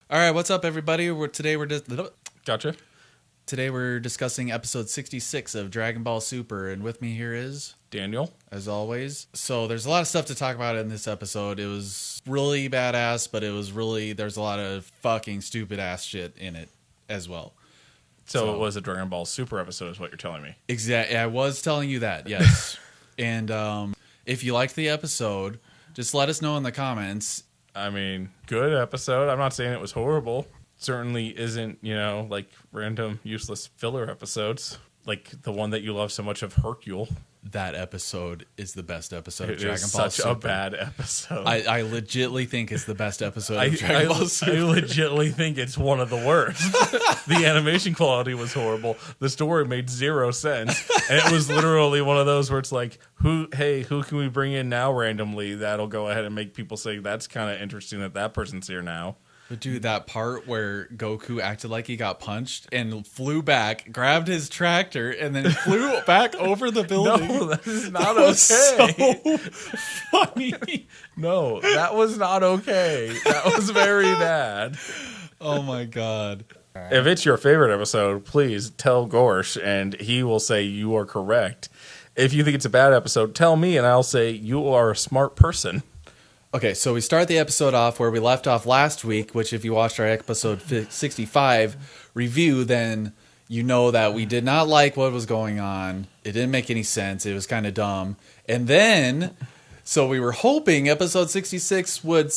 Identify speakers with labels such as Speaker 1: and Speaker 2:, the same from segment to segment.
Speaker 1: All right, what's up, everybody?
Speaker 2: Gotcha.
Speaker 1: Today we're discussing episode 66 of Dragon Ball Super, and with me here is
Speaker 2: Daniel.
Speaker 1: as always. So there's a lot of stuff to talk about in this episode. It was really badass, but there's a lot of fucking stupid ass shit in it as well.
Speaker 2: So it was a Dragon Ball Super episode is what you're telling me.
Speaker 1: Exactly. I was telling you that, yes. And if you liked the episode, just let us know in the comments.
Speaker 2: I mean, good episode. I'm not saying it was horrible. Certainly isn't, like random useless filler episodes. Like the one that you love so much of Hercule.
Speaker 1: That episode is the best episode of
Speaker 2: It
Speaker 1: Dragon
Speaker 2: is
Speaker 1: Ball
Speaker 2: such
Speaker 1: Super.
Speaker 2: a bad episode.
Speaker 1: I legitly think it's the best episode of Dragon Ball Super.
Speaker 2: I legitly think it's one of the worst. The animation quality was horrible. The story made zero sense. And it was literally one of those where it's like, who can we bring in now randomly that'll go ahead and make people say that's kind of interesting that person's here now.
Speaker 1: But dude, that part where Goku acted like he got punched and flew back, grabbed his tractor, and then flew back over the building.
Speaker 2: No, that is not
Speaker 1: that was
Speaker 2: okay.
Speaker 1: so funny.
Speaker 2: No, that was not okay. That was very bad.
Speaker 1: Oh my god.
Speaker 2: If it's your favorite episode, please tell Gorsh, and he will say you are correct. If you think it's a bad episode, tell me, and I'll say you are a smart person.
Speaker 1: Okay, so we start the episode off where we left off last week, which if you watched our episode 65 review, then you know that we did not like what was going on. It didn't make any sense. It was kind of dumb. And then, so we were hoping episode 66 would,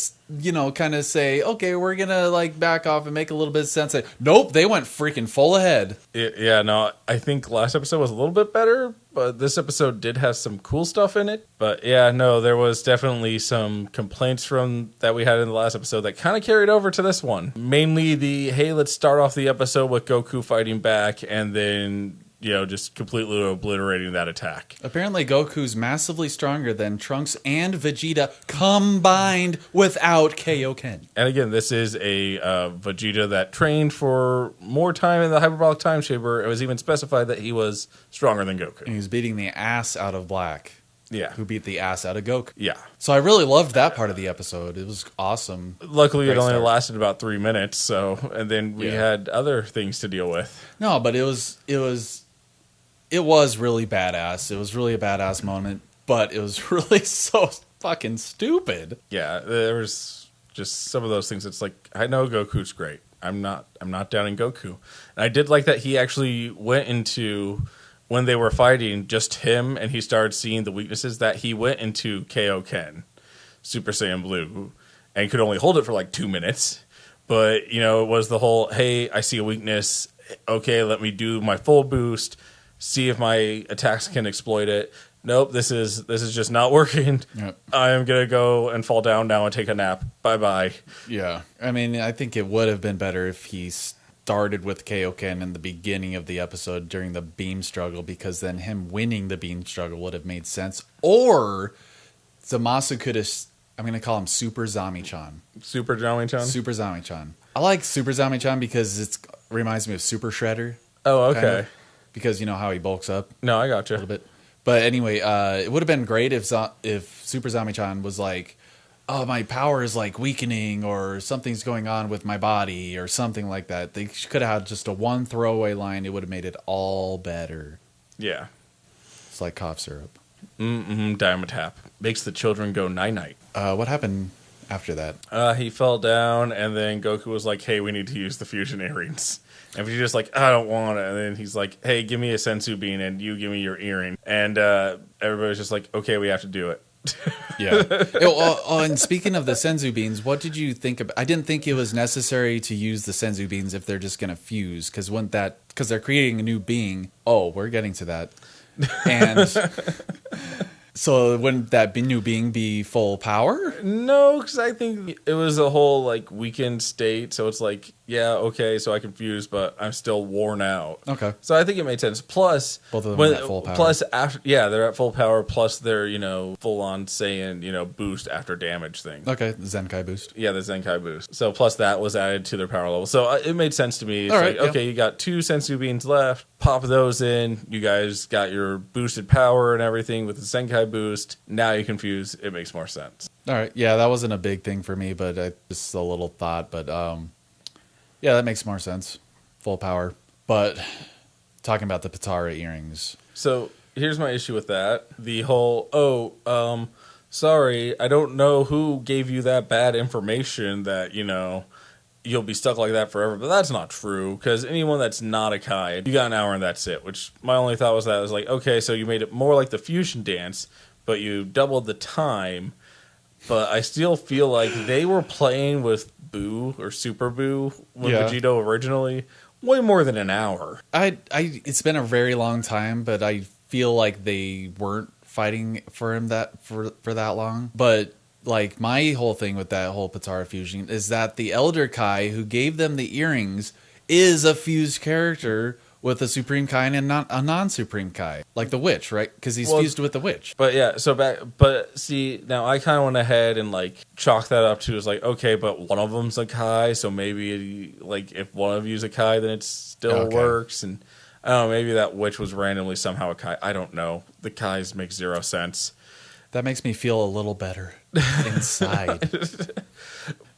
Speaker 1: kind of say, okay, we're going to back off and make a little bit of sense. Nope, they went freaking full ahead.
Speaker 2: I think last episode was a little bit better, but this episode did have some cool stuff in it. But there was definitely some complaints that we had in the last episode that kind of carried over to this one. Mainly hey, let's start off the episode with Goku fighting back and then, just completely obliterating that attack.
Speaker 1: Apparently Goku's massively stronger than Trunks and Vegeta combined without Kaioken.
Speaker 2: And again, this is a Vegeta that trained for more time in the hyperbolic time chamber. It was even specified that he was stronger than Goku.
Speaker 1: And he was beating the ass out of Black.
Speaker 2: Yeah.
Speaker 1: Who beat the ass out of Goku.
Speaker 2: Yeah.
Speaker 1: So I really loved that part of the episode. It was awesome.
Speaker 2: Luckily,
Speaker 1: Great
Speaker 2: it only
Speaker 1: start.
Speaker 2: lasted about 3 minutes, and then we had other things to deal with.
Speaker 1: No, but it was really badass. It was really a badass moment, but it was really so fucking stupid.
Speaker 2: Yeah, there was just some of those things. It's like, I know Goku's great. I'm not doubting Goku. And I did like that he actually went into, when they were fighting, just him, and he started seeing the weaknesses, that he went into Kaioken, Super Saiyan Blue, and could only hold it for 2 minutes. But, it was the whole, hey, I see a weakness. Okay, let me do my full boost. See if my attacks can exploit it. Nope, this is just not working.
Speaker 1: Yep.
Speaker 2: I am going to go and fall down now and take a nap. Bye-bye.
Speaker 1: Yeah. I mean, I think it would have been better if he started with Kaioken in the beginning of the episode during the beam struggle, because then him winning the beam struggle would have made sense. Or Zamasu could have... I'm going to call him Super Zami-chan.
Speaker 2: Super Johnny-chan?
Speaker 1: Super Zami-chan. I like Super Zami-chan because it reminds me of Super Shredder.
Speaker 2: Oh, okay.
Speaker 1: Kind of. Because you know how he bulks up
Speaker 2: No, I got
Speaker 1: a
Speaker 2: you.
Speaker 1: little bit. But anyway, it would have been great if Super Zami-chan was like, oh, my power is weakening, or something's going on with my body, or something like that. They could have had just a one throwaway line. It would have made it all better.
Speaker 2: Yeah.
Speaker 1: It's like cough syrup.
Speaker 2: Diamond-tap. Makes the children go night-night.
Speaker 1: What happened after that?
Speaker 2: He fell down, and then Goku was like, hey, we need to use the fusion earrings. And Vegeta's like, I don't want it. And then he's like, hey, give me a sensu bean, and you give me your earring. And everybody's just like, okay, we have to do it.
Speaker 1: Yeah. And speaking of the senzu beans, what did you think about? I didn't think it was necessary to use the senzu beans if they're just going to fuse, because they're creating a new being. Oh, we're getting to that. And so wouldn't that new being be full power?
Speaker 2: No, because I think it was a whole weakened state. So it's like, yeah, okay, so I can fuse, but I'm still worn out.
Speaker 1: Okay.
Speaker 2: So I think it made sense. Plus,
Speaker 1: both of them are at full power.
Speaker 2: Plus, they're at full power. Plus, they're full on Saiyan boost after damage thing.
Speaker 1: Okay, the Zenkai boost.
Speaker 2: Yeah, the Zenkai boost. So plus that was added to their power level. So it made sense to me. It's okay, you got 2 sensu beans left. Pop those in. You guys got your boosted power and everything with the Zenkai boost. Now you can fuse. It makes more sense.
Speaker 1: All right. Yeah, that wasn't a big thing for me, but just a little thought. But Yeah, that makes more sense. Full power. But talking about the Potara earrings.
Speaker 2: So here's my issue with that. The whole, sorry, I don't know who gave you that bad information that, you'll be stuck like that forever. But that's not true, because anyone that's not a Kai, you got an hour and that's it. Which my only thought was that I was like, okay, so you made it more like the fusion dance, but you doubled the time. But I still feel like they were playing with Boo or Super Boo when Vegeto originally way more than an hour.
Speaker 1: It's been a very long time, but I feel like they weren't fighting for him for that long. But like my whole thing with that whole Potara fusion is that the Elder Kai who gave them the earrings is a fused character with a Supreme Kai and a non-Supreme Kai, like the Witch, right? Because he's fused with the Witch.
Speaker 2: But yeah, but see, now I kind of went ahead and like chalk that up to is like, okay, but one of them's a Kai, so maybe like if one of you's a Kai, then it still works. And I don't know, maybe that Witch was randomly somehow a Kai. I don't know. The Kais make zero sense.
Speaker 1: That makes me feel a little better inside.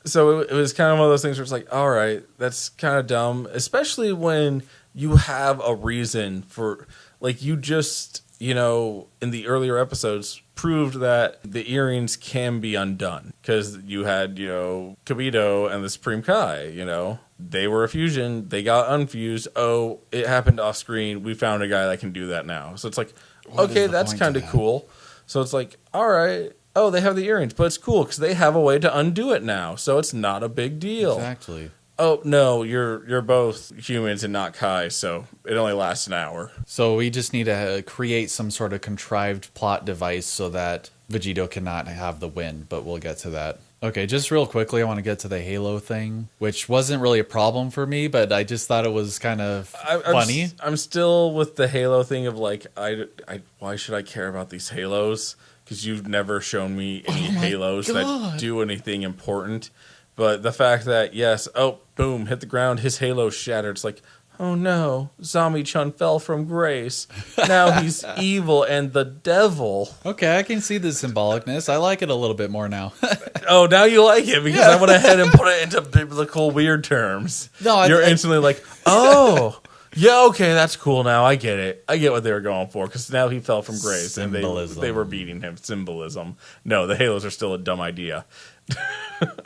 Speaker 2: So it was kind of one of those things where it's like, all right, that's kind of dumb, especially when you have a reason for, like, you just, in the earlier episodes proved that the earrings can be undone because you had, Kibito and the Supreme Kai, they were a fusion, they got unfused. Oh, it happened off screen. We found a guy that can do that now. So it's like, okay, that's kind of cool. So it's like, all right. Oh, they have the earrings, but it's cool because they have a way to undo it now. So it's not a big deal.
Speaker 1: Exactly.
Speaker 2: Oh, no, you're both humans and not Kai, so it only lasts an hour.
Speaker 1: So we just need to create some sort of contrived plot device so that Vegeto cannot have the win, but we'll get to that. Okay, just real quickly, I want to get to the Halo thing, which wasn't really a problem for me, but I just thought it was kind of funny.
Speaker 2: I'm still with the Halo thing of like, why should I care about these Halos? Because you've never shown me any Halos that do anything important. But the fact that, yes, boom, hit the ground, his Halo shattered. It's like, oh no, Zami-chan fell from grace. Now he's evil and the devil.
Speaker 1: Okay, I can see the symbolicness. I like it a little bit more now.
Speaker 2: Oh, now you like it because I went ahead and put it into biblical weird terms. No, you're instantly like, oh, yeah, okay, that's cool now. I get it. I get what they were going for because now he fell from grace and they were beating him. Symbolism. No, the Halos are still a dumb idea.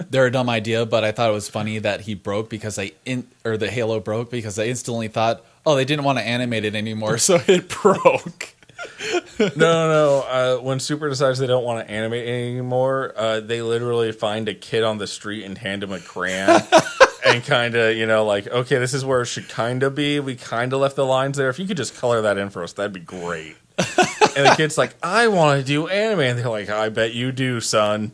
Speaker 1: They're a dumb idea, but I thought it was funny that he broke because the Halo broke because I instantly thought, oh, they didn't want to animate it anymore, so it broke.
Speaker 2: No. When Super decides they don't want to animate it anymore, they literally find a kid on the street and hand him a crayon. And kind of, like, okay, this is where it should kind of be. We kind of left the lines there. If you could just color that in for us, that'd be great. And the kid's like, I want to do anime. And they're like, I bet you do, son.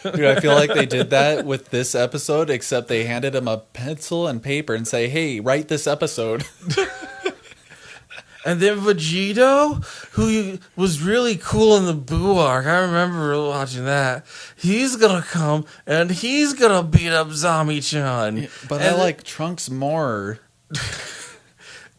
Speaker 1: Dude, I feel like they did that with this episode, except they handed him a pencil and paper and say, hey, write this episode.
Speaker 2: And then Vegeto, who was really cool in the Boo arc, I remember watching that. He's gonna come and he's gonna beat up Zami-chan.
Speaker 1: Yeah, but I like Trunks more.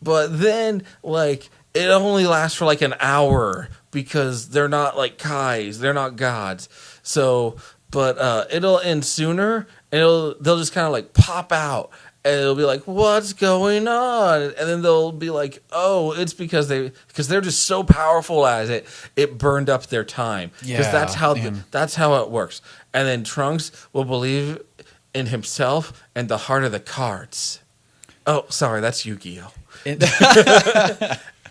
Speaker 2: But then, like, it only lasts for like an hour because they're not like Kais, they're not gods. So, but it'll end sooner, and they'll just kind of like pop out. And it'll be like, what's going on? And then they'll be like, oh, it's because they're just so powerful as it burned up their time. Because that's how it works. And then Trunks will believe in himself and the heart of the cards. Oh, sorry, that's Yu-Gi-Oh.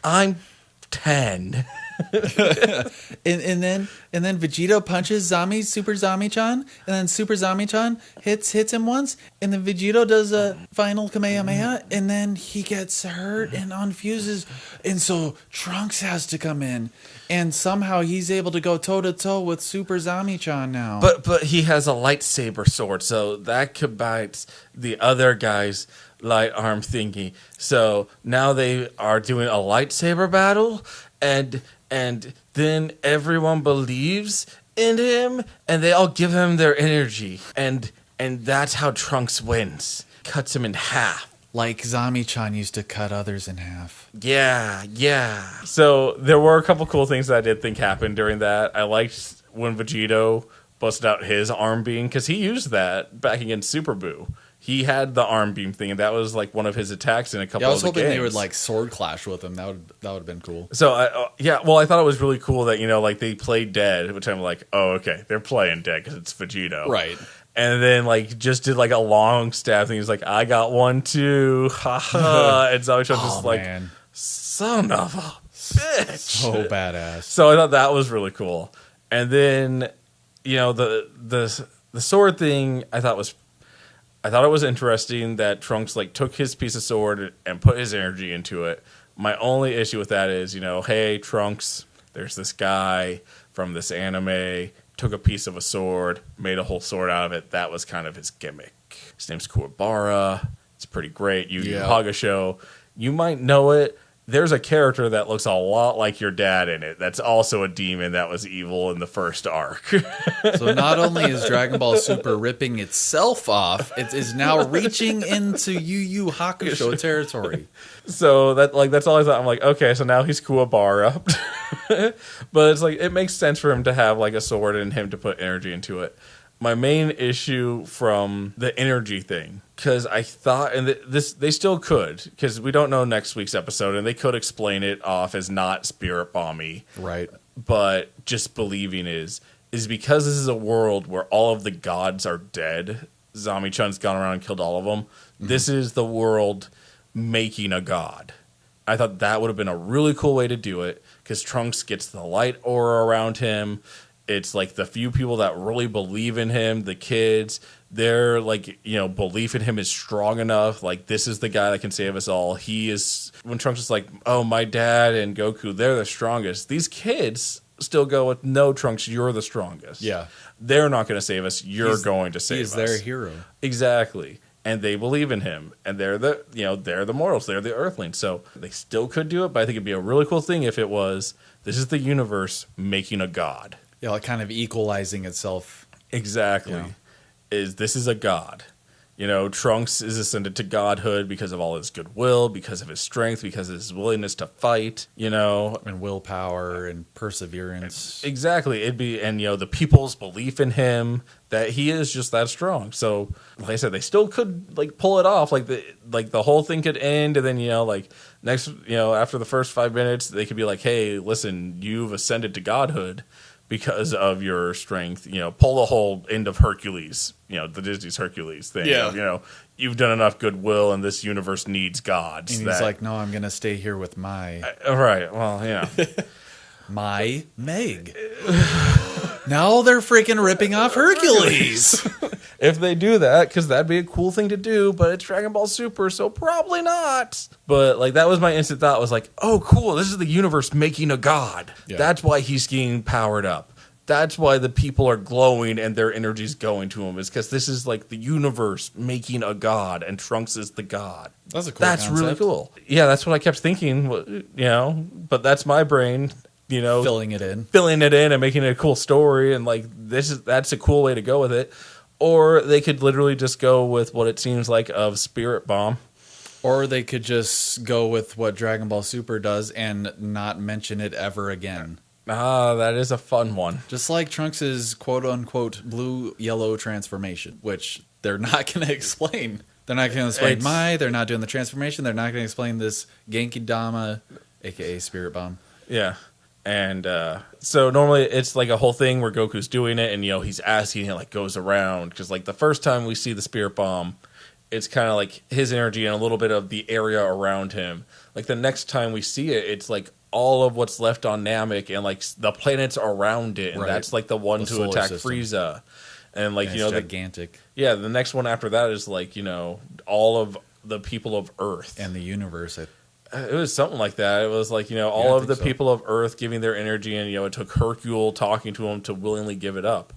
Speaker 2: I'm 10.
Speaker 1: and then Vegeto punches Super Zami-chan, and then Super Zami-chan hits him once, and then Vegeto does a final Kamehameha, and then he gets hurt and unfuses, and so Trunks has to come in, and somehow he's able to go toe to toe with Super Zami-chan now.
Speaker 2: But he has a lightsaber sword, so that combines the other guy's light arm thingy. So now they are doing a lightsaber battle, and then everyone believes in him, and they all give him their energy, and that's how Trunks wins. Cuts him in half.
Speaker 1: Like Zami-chan used to cut others in half.
Speaker 2: Yeah. So there were a couple cool things that I did think happened during that. I liked when Vegeto busted out his arm beam, because he used that back against Super Boo. He had the arm beam thing, and that was like one of his attacks in a couple of the
Speaker 1: I was hoping
Speaker 2: games.
Speaker 1: they would like sword clash with him. That would have been cool.
Speaker 2: So I thought it was really cool that like they played dead, which I'm like, oh okay, they're playing dead because it's Vegito,
Speaker 1: Right?
Speaker 2: And then like just did like a long stab thing. He's like, I got one too, haha. And Zami-chan's just like,
Speaker 1: man.
Speaker 2: son of a bitch,
Speaker 1: So badass.
Speaker 2: So I thought that was really cool. And then the sword thing, I thought it was interesting that Trunks like took his piece of sword and put his energy into it. My only issue with that is, hey Trunks, there's this guy from this anime, took a piece of a sword, made a whole sword out of it. That was kind of his gimmick. His name's Kuwabara. It's pretty great. Yu Yu Hakusho. You might know it. There's a character that looks a lot like your dad in it. That's also a demon that was evil in the first arc.
Speaker 1: So not only is Dragon Ball Super ripping itself off, it is now reaching into Yu Yu Hakusho territory.
Speaker 2: So that's all I thought. I'm like, okay, so now he's Kuwabara. But it's like it makes sense for him to have like a sword and him to put energy into it. My main issue from the energy thing, because I thought, and they still could, because we don't know next week's episode, and they could explain it off as not spirit bomby,
Speaker 1: Right?
Speaker 2: but just believing is because this is a world where all of the gods are dead. Zami-chan's gone around and killed all of them. Mm-hmm. This is the world making a god. I thought that would have been a really cool way to do it, because Trunks gets the light aura around him. It's like the few people that really believe in him, the kids, their like, belief in him is strong enough. Like, this is the guy that can save us all. He is, when Trunks is like, oh, my dad and Goku, they're the strongest. These kids still go with, no, Trunks, you're the strongest.
Speaker 1: Yeah.
Speaker 2: They're not going to save us. You're going to save us.
Speaker 1: He's their hero.
Speaker 2: Exactly. And they believe in him. And they're the mortals. They're the earthlings. So they still could do it, but I think it'd be a really cool thing if it was, this is the universe making a god.
Speaker 1: Yeah, like kind of equalizing itself.
Speaker 2: Exactly.
Speaker 1: Yeah.
Speaker 2: This is a god. Trunks is ascended to godhood because of all his goodwill, because of his strength, because of his willingness to fight,
Speaker 1: And willpower and perseverance.
Speaker 2: Exactly. It'd be, and the people's belief in him, that he is just that strong. So, like I said, they still could like pull it off. Like the whole thing could end, and then next after the first 5 minutes, they could be like, hey, listen, you've ascended to godhood because of your strength, pull the whole end of Hercules, the Disney's Hercules thing.
Speaker 1: Yeah.
Speaker 2: You've done enough goodwill and this universe needs gods.
Speaker 1: And he's like, no, I'm going to stay here with my...
Speaker 2: right, well, yeah.
Speaker 1: my Meg. Now they're freaking ripping off Hercules.
Speaker 2: If they do that, because that'd be a cool thing to do, but it's Dragon Ball Super, so probably not. But like that was my instant thought, was like, oh, cool, this is the universe making a god. Yeah. That's why he's getting powered up. That's why the people are glowing and their energy's going to him, is because this is like the universe making a god, and Trunks is the god.
Speaker 1: That's a cool
Speaker 2: That's
Speaker 1: concept.
Speaker 2: really cool. Yeah, that's what I kept thinking, but that's my brain,
Speaker 1: filling it in
Speaker 2: and making it a cool story, and like that's a cool way to go with it. Or they could literally just go with what it seems like of Spirit Bomb.
Speaker 1: Or they could just go with what Dragon Ball Super does and not mention it ever again.
Speaker 2: That is a fun one.
Speaker 1: Just like Trunks' quote-unquote blue-yellow transformation, which they're not going to explain. They're not going to explain they're not doing the transformation, they're not going to explain this Genki Dama, a.k.a. Spirit Bomb.
Speaker 2: Yeah. And so normally it's like a whole thing where Goku's doing it, and he's asking, it like goes around, because like the first time we see the Spirit Bomb, it's kind of like his energy and a little bit of the area around him. Like the next time we see it, it's like all of what's left on Namek and like the planets around it, and that's like the one to attack system. Frieza, and like
Speaker 1: it's gigantic.
Speaker 2: The next one after that is like all of the people of Earth
Speaker 1: and the universe.
Speaker 2: It was something like that. It was like, all of the people of Earth giving their energy, and, it took Hercule talking to him to willingly give it up.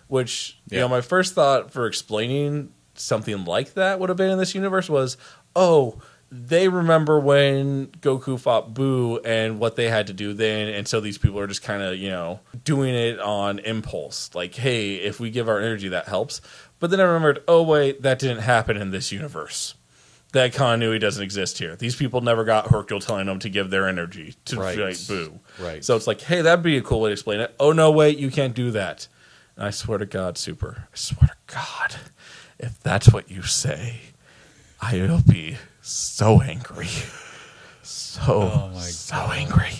Speaker 2: Which, my first thought for explaining something like that would have been in this universe was, oh, they remember when Goku fought Boo and what they had to do then, and so these people are just kind of, doing it on impulse. Like, hey, if we give our energy, that helps. But then I remembered, oh, wait, that didn't happen in this universe. That continuity doesn't exist here. These people never got Hercule telling them to give their energy to fight Boo.
Speaker 1: Right.
Speaker 2: So it's like, hey, that'd be a cool way to explain it. Oh, no, wait, you can't do that. And I swear to God, Super. I swear to God. if that's what you say, I will be so angry. So angry.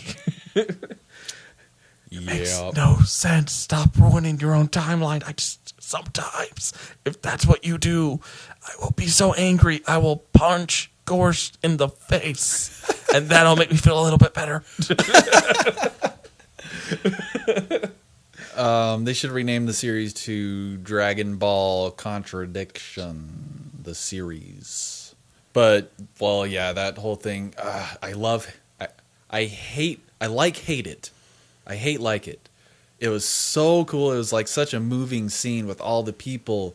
Speaker 2: It makes no sense. Stop ruining your own timeline. Sometimes, if that's what you do, I will be so angry. I will punch Gorsh in the face, and that'll make me feel a little bit better.
Speaker 1: They should rename the series to Dragon Ball Contradiction, the series. But, well, yeah, that whole thing, I hate it. I hate like it. It was so cool. It was like such a moving scene with all the people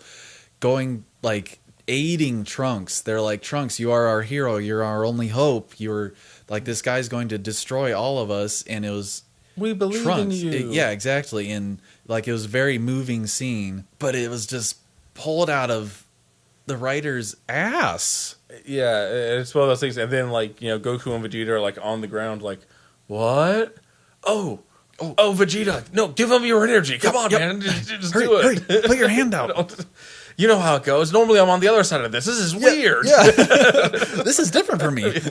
Speaker 1: going, like, aiding Trunks. They're like, Trunks, you are our hero. You're our only hope. You're like, this guy's going to destroy all of us. And it was
Speaker 2: we believe
Speaker 1: Trunks.
Speaker 2: in you.
Speaker 1: Yeah, exactly. And like, it was a very moving scene, but it was just pulled out of the writer's ass.
Speaker 2: Yeah, it's one of those things. And then, like, you know, Goku and Vegeta are like on the ground, like, what? Oh, Vegeta! No, give him your energy. Come on, man, just
Speaker 1: hurry,
Speaker 2: do it.
Speaker 1: Hurry, put your hand out.
Speaker 2: You know how it goes. Normally, I'm on the other side of this. This is weird.
Speaker 1: Yeah. This is different for me.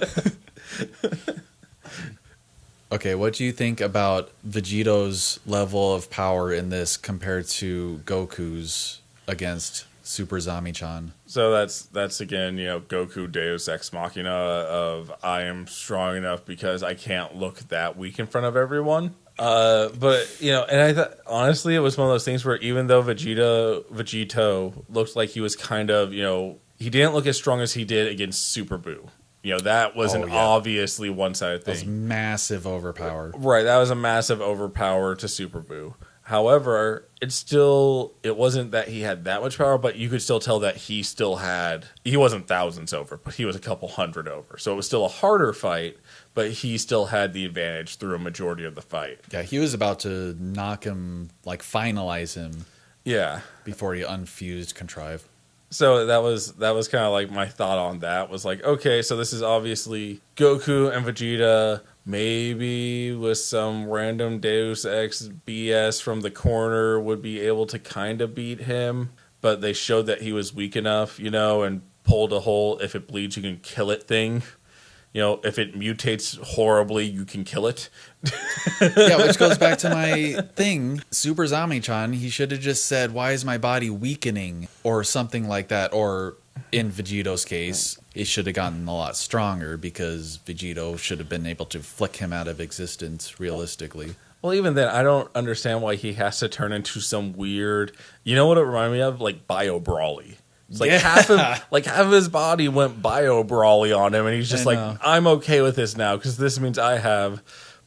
Speaker 1: Okay, what do you think about Vegeto's level of power in this compared to Goku's against Super Zami-chan?
Speaker 2: So that's again, you know, Goku Deus Ex Machina of I am strong enough because I can't look that weak in front of everyone. But you know, and I thought honestly, it was one of those things where even though Vegeto looked like he was kind of, you know, he didn't look as strong as he did against Super Buu. You know, that was obviously one-sided thing.
Speaker 1: That was massive overpower.
Speaker 2: Right, that was a massive overpower to Super Buu. However, it wasn't that he had that much power, but you could still tell that he wasn't thousands over, but he was a couple hundred over. So it was still a harder fight, but he still had the advantage through a majority of the fight.
Speaker 1: Yeah, he was about to knock him, like finalize him.
Speaker 2: Yeah.
Speaker 1: Before he unfused Contrive.
Speaker 2: So that was kind of like my thought on that was like, okay, so this is obviously Goku and Vegeta, maybe with some random Deus Ex BS from the corner would be able to kind of beat him, but they showed that he was weak enough, you know, and pulled a whole if it bleeds you can kill it thing. You know, if it mutates horribly, you can kill it.
Speaker 1: Yeah, which goes back to my thing. Super Zami-chan, he should have just said, why is my body weakening? Or something like that. Or in Vegeto's case, it should have gotten a lot stronger because Vegeto should have been able to flick him out of existence realistically.
Speaker 2: Well, even then, I don't understand why he has to turn into some weird... You know what it reminded me of? Like Bio Brawly. It's like half of his body went Bio Brawly on him, and he's just like, I'm okay with this now because this means I have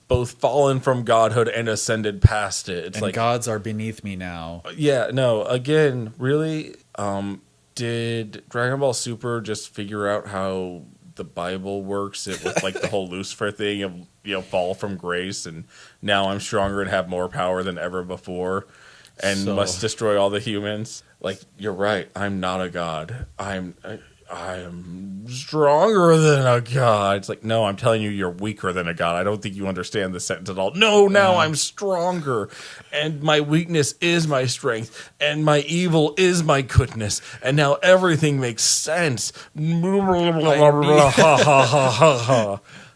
Speaker 2: both fallen from godhood and ascended past it. It's
Speaker 1: and
Speaker 2: like
Speaker 1: gods are beneath me now.
Speaker 2: Yeah, no. Again, really, did Dragon Ball Super just figure out how the Bible works? It with like the whole Lucifer thing of, you know, fall from grace, and now I'm stronger and have more power than ever before, and must destroy all the humans. Like, you're right. I'm not a god. I am stronger than a god. It's like, no, I'm telling you, you're weaker than a god. I don't think you understand this sentence at all. No, now I'm stronger, and my weakness is my strength, and my evil is my goodness, and now everything makes sense.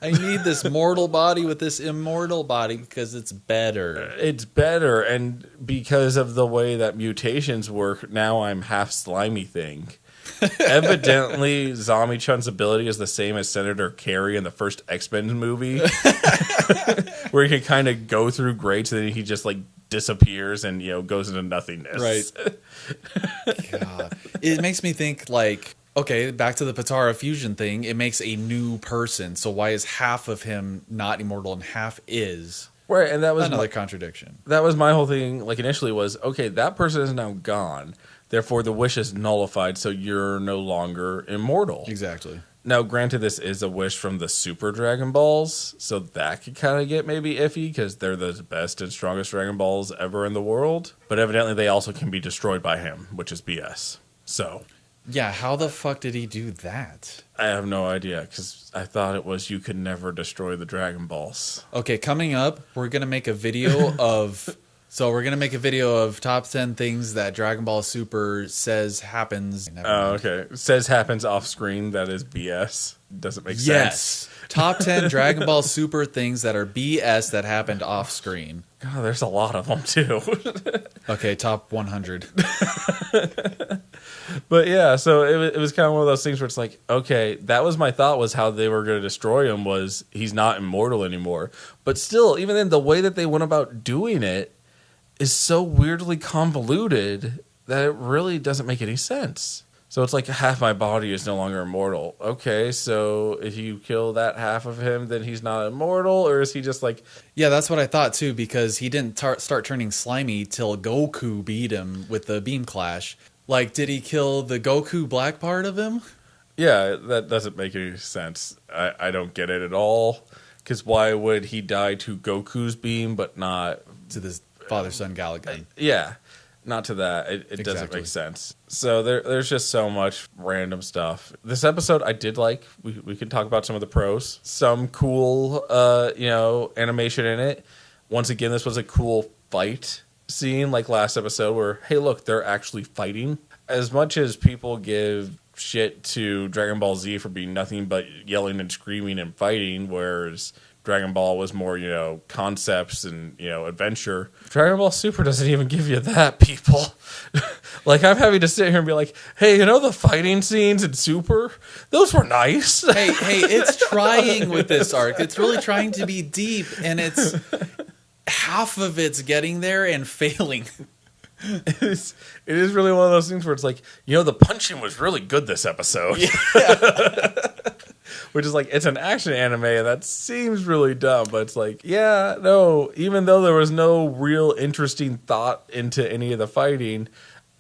Speaker 1: I need this mortal body with this immortal body because it's better.
Speaker 2: It's better, and because of the way that mutations work, now I'm half slimy thing. Evidently, Zami-chan's ability is the same as Senator Carey in the first X-Men movie, where he can kind of go through grades and then he just like disappears and, you know, goes into nothingness.
Speaker 1: Right. God. It makes me think like, okay, back to the Potara fusion thing. It makes a new person. So why is half of him not immortal and half is?
Speaker 2: Right, and that was
Speaker 1: another contradiction.
Speaker 2: That was my whole thing. Like initially was, okay, that person is now gone. Therefore, the wish is nullified, so you're no longer immortal.
Speaker 1: Exactly.
Speaker 2: Now, granted, this is a wish from the Super Dragon Balls, so that could kind of get maybe iffy because they're the best and strongest Dragon Balls ever in the world. But evidently, they also can be destroyed by him, which is BS. So,
Speaker 1: yeah, how the fuck did he do that?
Speaker 2: I have no idea because I thought it was you could never destroy the Dragon Balls.
Speaker 1: Okay, coming up, we're gonna make a video of So we're gonna make a video of top 10 things that Dragon Ball Super says happens.
Speaker 2: Oh, okay. Says happens off screen. That is BS. Doesn't make sense.
Speaker 1: Yes. Top 10 Dragon Ball Super things that are BS that happened off screen.
Speaker 2: God, there's a lot of them too.
Speaker 1: Okay, top 100.
Speaker 2: But yeah, so it was kind of one of those things where it's like, okay, that was my thought, was how they were going to destroy him, was he's not immortal anymore. But still, even then, the way that they went about doing it is so weirdly convoluted that it really doesn't make any sense. So it's like half my body is no longer immortal. Okay, so if you kill that half of him, then he's not immortal? Or is he just like...
Speaker 1: Yeah, that's what I thought too, because he didn't start turning slimy till Goku beat him with the beam clash. Like, did he kill the Goku black part of him?
Speaker 2: Yeah, that doesn't make any sense. I don't get it at all. Because why would he die to Goku's beam, but not...
Speaker 1: To this father-son Galagan.
Speaker 2: Yeah, not to that. It doesn't make sense. So there's just so much random stuff. This episode I did like. We can talk about some of the pros. Some cool, animation in it. Once again, this was a cool fight scene like last episode where, hey, look, they're actually fighting. As much as people give shit to Dragon Ball Z for being nothing but yelling and screaming and fighting, whereas Dragon Ball was more, concepts and, adventure. Dragon Ball Super doesn't even give you that, people. Like, I'm having to sit here and be like, hey, the fighting scenes in Super? Those were nice.
Speaker 1: Hey, it's trying with this arc. It's really trying to be deep, and it's... half of it's getting there and failing.
Speaker 2: It is really one of those things where it's like, the punching was really good this episode.
Speaker 1: Yeah.
Speaker 2: Which is like, it's an action anime, and that seems really dumb, but it's like, yeah, no, even though there was no real interesting thought into any of the fighting,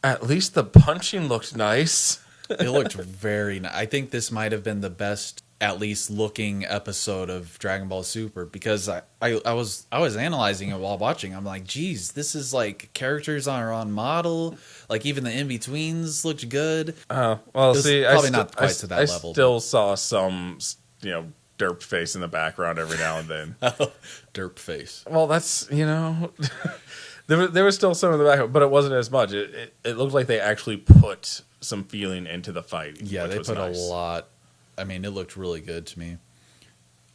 Speaker 2: at least the punching looked nice.
Speaker 1: It looked very nice. I think this might have been the best, at least looking episode of Dragon Ball Super, because I was analyzing it while watching. I'm like, geez, this is like characters are on model. Like even the in-betweens looked good.
Speaker 2: Oh, well, see,
Speaker 1: probably not quite to that level.
Speaker 2: I still saw some, derp face in the background every now and then.
Speaker 1: Oh, derp face.
Speaker 2: Well, that's, there was still some in the background, but it wasn't as much. It looked like they actually put some feeling into the fight.
Speaker 1: Yeah, they put nice. A lot. I mean, it looked really good to me.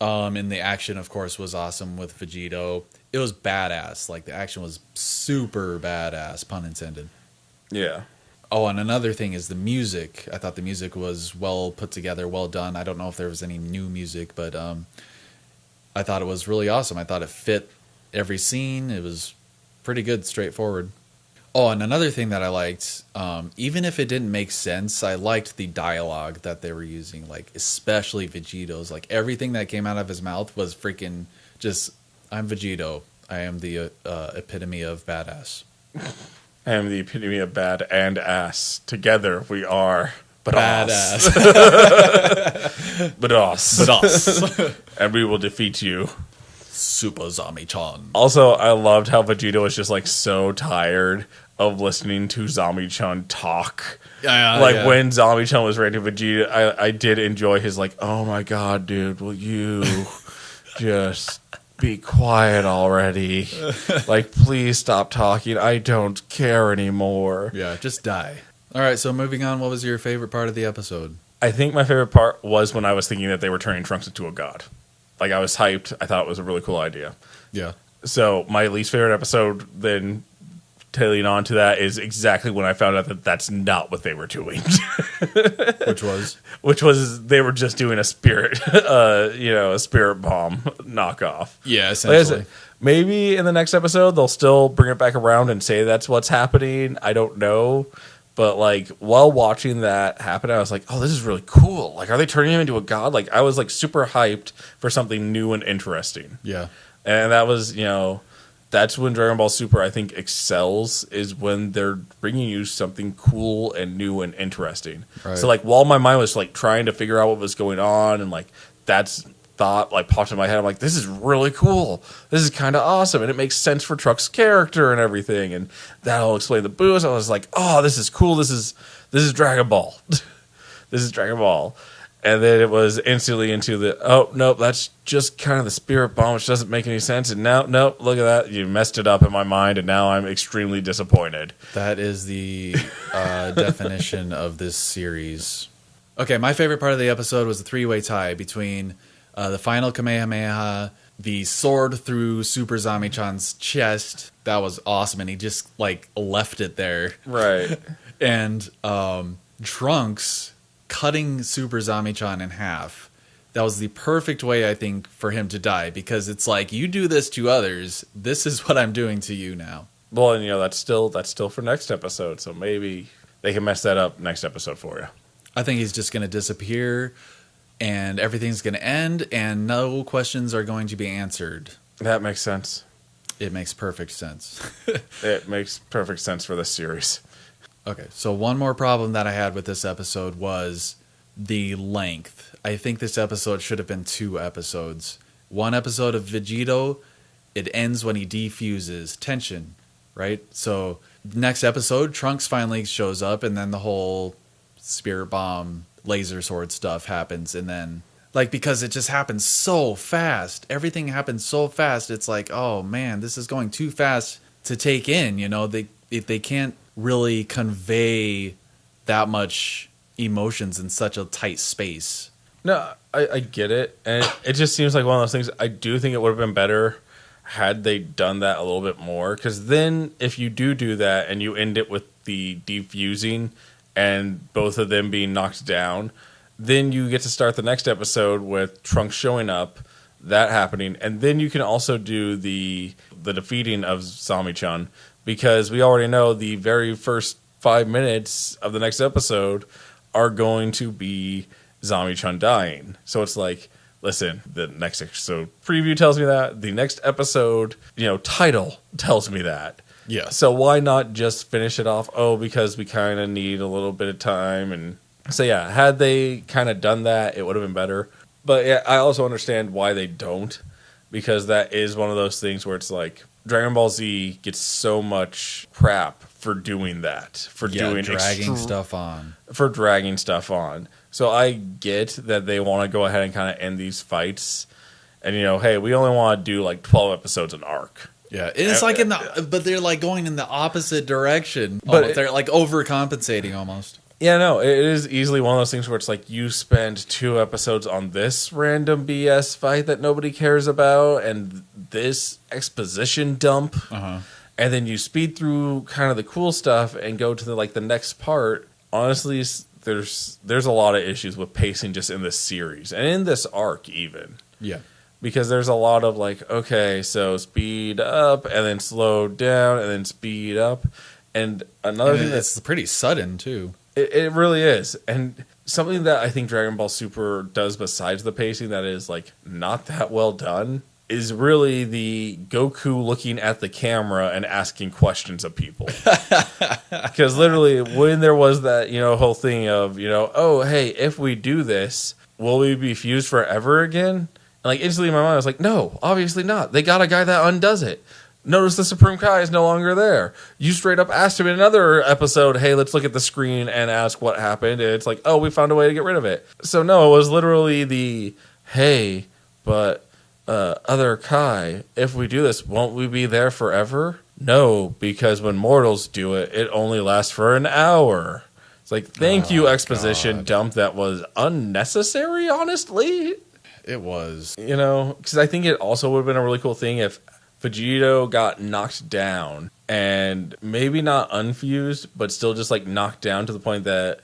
Speaker 1: And the action, of course, was awesome with Vegeto. It was badass. Like, the action was super badass, pun intended.
Speaker 2: Yeah.
Speaker 1: Oh, and another thing is the music. I thought the music was well put together, well done. I don't know if there was any new music, but I thought it was really awesome. I thought it fit every scene. It was pretty good, straightforward. Oh, and another thing that I liked, even if it didn't make sense, I liked the dialogue that they were using, like especially Vegeto's. Like everything that came out of his mouth was freaking just, I'm Vegeto. I am the epitome of badass.
Speaker 2: I am the epitome of bad and ass. Together we are
Speaker 1: badass.
Speaker 2: Badass. And we will defeat you.
Speaker 1: Super Zami-chan.
Speaker 2: Also, I loved how Vegeto was just like so tired of listening to Zami-chan talk. When Zami-chan was ranting Vegeta, I did enjoy his like, oh my god, dude, will you just be quiet already? Like, please stop talking. I don't care anymore.
Speaker 1: Yeah, just die. All right, so moving on, what was your favorite part of the episode?
Speaker 2: I think my favorite part was when I was thinking that they were turning Trunks into a god. Like, I was hyped. I thought it was a really cool idea.
Speaker 1: Yeah.
Speaker 2: So, my least favorite episode, then tailing on to that, is exactly when I found out that that's not what they were doing.
Speaker 1: Which was?
Speaker 2: Which was, they were just doing a spirit, a spirit bomb knockoff.
Speaker 1: Yeah, essentially.
Speaker 2: Like maybe in the next episode, they'll still bring it back around and say that's what's happening. I don't know. But, like, while watching that happen, I was like, oh, this is really cool. Like, are they turning him into a god? Like, I was, like, super hyped for something new and interesting.
Speaker 1: Yeah.
Speaker 2: And that was, that's when Dragon Ball Super, I think, excels, is when they're bringing you something cool and new and interesting. Right. So, like, while my mind was, like, trying to figure out what was going on and, like, that's thought, like, popped in my head, I'm like, this is really cool. This is kind of awesome. And it makes sense for Truck's character and everything. And that'll explain the boost. I was like, oh, this is cool. This is Dragon Ball. This is Dragon Ball. And then it was instantly into the, oh, nope, that's just kind of the spirit bomb, which doesn't make any sense. And now, nope, look at that. You messed it up in my mind, and now I'm extremely disappointed.
Speaker 1: That is the definition of this series. Okay, my favorite part of the episode was the three-way tie between the final Kamehameha, the sword through Super Zami-chan's chest. That was awesome, and he just, like, left it there.
Speaker 2: Right.
Speaker 1: And Trunks cutting Super Zami-chan in half. That was the perfect way, I think, for him to die, because it's like, you do this to others, this is what I'm doing to you now.
Speaker 2: Well, and that's still for next episode, so maybe they can mess that up next episode for you.
Speaker 1: I think he's just going to disappear, and everything's going to end, and no questions are going to be answered.
Speaker 2: That makes sense.
Speaker 1: It makes perfect sense.
Speaker 2: It makes perfect sense for this series.
Speaker 1: Okay, so one more problem that I had with this episode was the length. I think this episode should have been 2 episodes. 1 episode of Vegeto, it ends when he defuses. Tension, right? So next episode, Trunks finally shows up, and then the whole spirit bomb, laser sword stuff happens, and then, like, because it just happens so fast. Everything happens so fast. It's like, oh man, this is going too fast to take in. They can't really convey that much emotions in such a tight space.
Speaker 2: No, I get it. And it just seems like one of those things. I do think it would have been better had they done that a little bit more. Because then if you do that and you end it with the defusing and both of them being knocked down, then you get to start the next episode with Trunks showing up, that happening. And then you can also do the defeating of Zami-chan. Because we already know the very first 5 minutes of the next episode are going to be Zami-chan dying. So it's like, listen, the next episode preview tells me that. The next episode, title tells me that.
Speaker 1: Yeah.
Speaker 2: So why not just finish it off? Oh, because we kind of need a little bit of time. And so, yeah, had they kind of done that, it would have been better. But yeah, I also understand why they don't. Because that is one of those things where it's like, Dragon Ball Z gets so much crap for doing that,
Speaker 1: dragging stuff on.
Speaker 2: For dragging stuff on. So I get that they want to go ahead and kind of end these fights. And, hey, we only want to do like 12 episodes an arc.
Speaker 1: Yeah, it's like but they're like going in the opposite direction.
Speaker 2: But
Speaker 1: they're like overcompensating almost.
Speaker 2: Yeah, no, it is easily one of those things where it's like you spend 2 episodes on this random BS fight that nobody cares about and this exposition dump.
Speaker 1: Uh-huh.
Speaker 2: And then you speed through kind of the cool stuff and go to the next part. Honestly, there's a lot of issues with pacing just in this series and in this arc even.
Speaker 1: Yeah.
Speaker 2: Because there's a lot of okay, so speed up and then slow down and then speed up. And another thing
Speaker 1: that's pretty sudden too.
Speaker 2: It really is. And something that I think Dragon Ball Super does besides the pacing that is not that well done is really the Goku looking at the camera and asking questions of people. Because literally when there was that, whole thing of, oh, hey, if we do this, will we be fused forever again? And instantly in my mind I was like, no, obviously not. They got a guy that undoes it. Notice the Supreme Kai is no longer there. You straight up asked him in another episode, hey, let's look at the screen and ask what happened. And it's like, oh, we found a way to get rid of it. So no, it was literally the, hey, but other Kai, if we do this, won't we be there forever? No, because when mortals do it, it only lasts for an hour. It's like, thank you, exposition dump that was unnecessary, honestly.
Speaker 1: It was.
Speaker 2: Because I think it also would have been a really cool thing if Vegito got knocked down and maybe not unfused, but still just knocked down to the point that,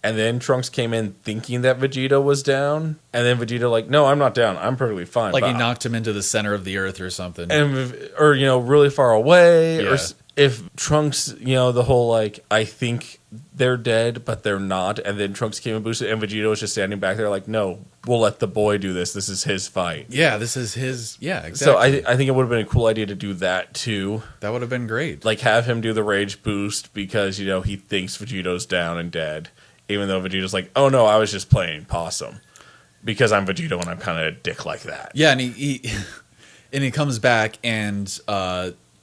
Speaker 2: and then Trunks came in thinking that Vegito was down, and then Vegito no, I'm not down, I'm perfectly fine.
Speaker 1: He knocked him into the center of the earth or something,
Speaker 2: or really far away,
Speaker 1: yeah.
Speaker 2: Or if Trunks, the whole I think they're dead, but they're not, and then Trunks came and boosted, and Vegito was just standing back there no, we'll let the boy do this. This is his fight.
Speaker 1: Yeah, this is his. Yeah, exactly.
Speaker 2: So I think it would have been a cool idea to do that too.
Speaker 1: That would have been great.
Speaker 2: Have him do the rage boost because he thinks Vegito's down and dead, even though Vegito's oh no, I was just playing possum because I'm Vegito and I'm kind of a dick like that.
Speaker 1: Yeah, and he comes back and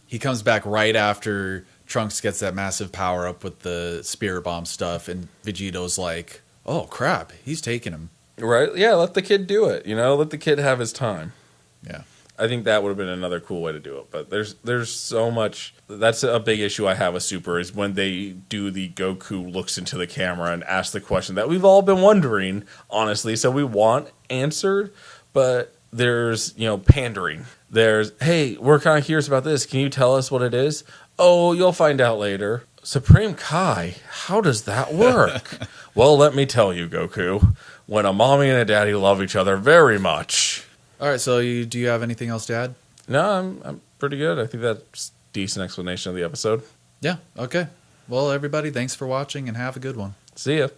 Speaker 1: he comes back right after Trunks gets that massive power up with the spirit bomb stuff, and Vegeto's like, oh crap, he's taking him.
Speaker 2: Right? Yeah, let the kid do it. Let the kid have his time.
Speaker 1: Yeah.
Speaker 2: I think that would have been another cool way to do it. But there's so much. That's a big issue I have with Super is when they do the Goku looks into the camera and asks the question that we've all been wondering, honestly. So we want answered, but there's pandering. There's, hey, we're kind of curious about this. Can you tell us what it is? Oh, you'll find out later. Supreme Kai, how does that work? Well, let me tell you, Goku. When a mommy and a daddy love each other very much.
Speaker 1: All right, so do you have anything else to add?
Speaker 2: No, I'm pretty good. I think that's a decent explanation of the episode.
Speaker 1: Yeah, okay. Well, everybody, thanks for watching and have a good one.
Speaker 2: See ya.